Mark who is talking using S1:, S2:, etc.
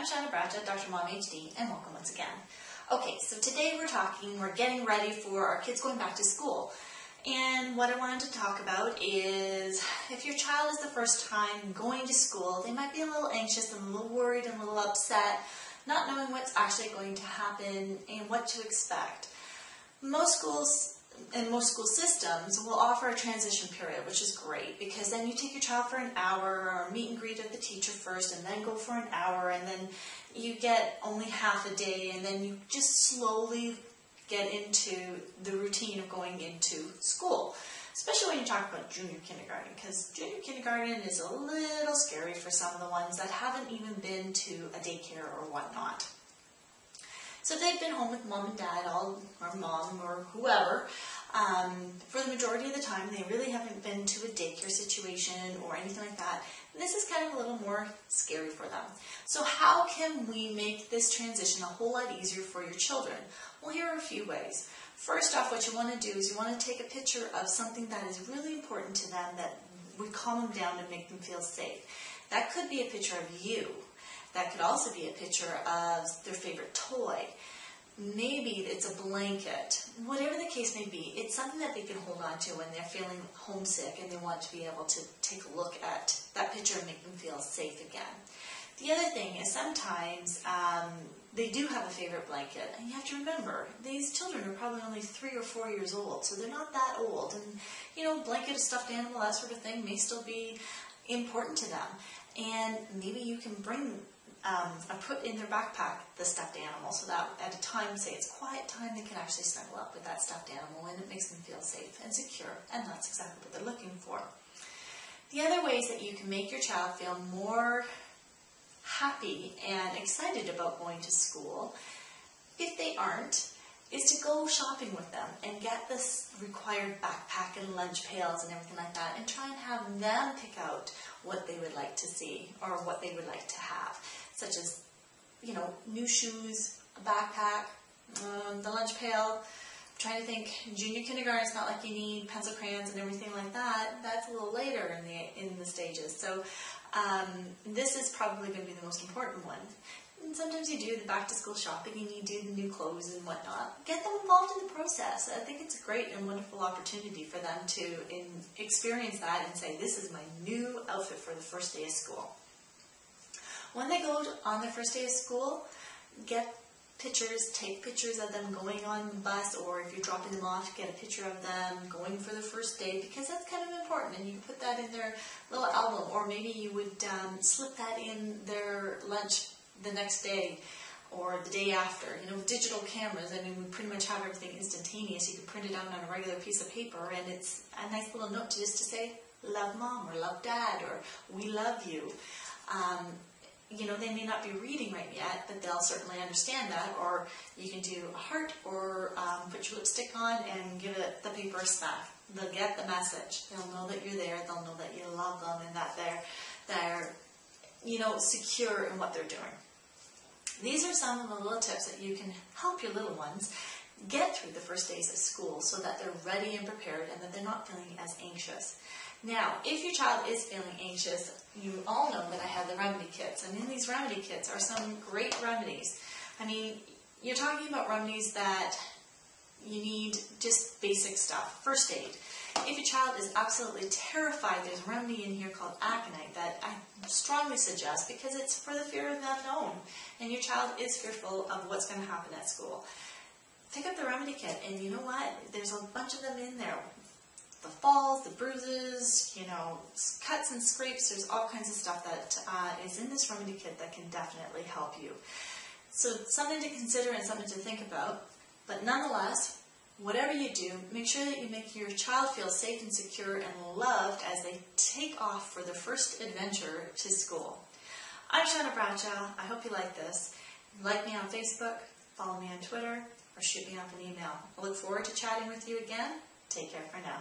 S1: I'm Shauna Bradshaw, Dr. Mom HD, and welcome once again. Okay, so today we're getting ready for our kids going back to school. And what I wanted to talk about is if your child is the first time going to school, they might be a little anxious and a little worried and a little upset, not knowing what's actually going to happen and what to expect. Most schools and most school systems will offer a transition period, which is great because then you take your child for an hour or meet and greet with the teacher first and then go for an hour, and then you get only half a day, and then you just slowly get into the routine of going into school, especially when you talk about junior kindergarten, because junior kindergarten is a little scary for some of the ones that haven't even been to a daycare or whatnot. So they've been home with mom and dad, or mom or whoever. For the majority of the time, they really haven't been to a daycare situation or anything like that. And this is kind of a little more scary for them. So how can we make this transition a whole lot easier for your children? Well, here are a few ways. First off, what you want to do is you want to take a picture of something that is really important to them that would calm them down and make them feel safe. That could be a picture of you. That could also be a picture of their favorite toy. Maybe it's a blanket. Whatever the case may be, it's something that they can hold on to when they're feeling homesick and they want to be able to take a look at that picture and make them feel safe again. The other thing is sometimes they do have a favorite blanket, and you have to remember, these children are probably only 3 or 4 years old, so they're not that old. And, you know, blanket, a stuffed animal, that sort of thing may still be important to them. And maybe you can bring put in their backpack the stuffed animal so that at a time, say it's quiet time, they can actually snuggle up with that stuffed animal and it makes them feel safe and secure, and that's exactly what they're looking for. The other ways that you can make your child feel more happy and excited about going to school, if they aren't, is to go shopping with them and get this required backpack and lunch pails and everything like that, and try and have them pick out what they would like to see or what they would like to have, such as, you know, new shoes, a backpack, the lunch pail. I'm trying to think, junior kindergarten, it's not like you need pencil crayons and everything like that. That's a little later in the stages. So this is probably going to be the most important one. And sometimes you do the back-to-school shopping and you do the new clothes and whatnot. Get them involved in the process. I think it's a great and wonderful opportunity for them to experience that and say, this is my new outfit for the first day of school. When they go on their first day of school, get pictures, take pictures of them going on the bus, or if you're dropping them off, get a picture of them going for the first day, because that's kind of important, and you can put that in their little album, or maybe you would slip that in their lunch the next day or the day after. You know, digital cameras, I mean, we pretty much have everything instantaneous. You can print it out on a regular piece of paper, and it's a nice little note just to say, love mom, or love dad, or we love you. You know, they may not be reading right yet, but they'll certainly understand that. Or you can do a heart, or put your lipstick on and give it the paper a smack. They'll get the message. They'll know that you're there. They'll know that you love them and that they're you know, secure in what they're doing. These are some of the little tips that you can help your little ones get through the first days of school so that they're ready and prepared and that they're not feeling as anxious. Now, if your child is feeling anxious, you all know that I have the remedy kits, and in these remedy kits are some great remedies. I mean, you're talking about remedies that you need just basic stuff, first aid. If your child is absolutely terrified, there's a remedy in here called Aconite that I strongly suggest because it's for the fear of the unknown, and your child is fearful of what's going to happen at school. Pick up the remedy kit, and you know what? There's a bunch of them in there. The falls, the bruises, you know, cuts and scrapes, there's all kinds of stuff that is in this remedy kit that can definitely help you. So something to consider and something to think about, but nonetheless, whatever you do, make sure that you make your child feel safe and secure and loved as they take off for their first adventure to school. I'm Shauna Bradshaw. I hope you like this. Like me on Facebook, follow me on Twitter, or shoot me off an email. I look forward to chatting with you again. Take care for now.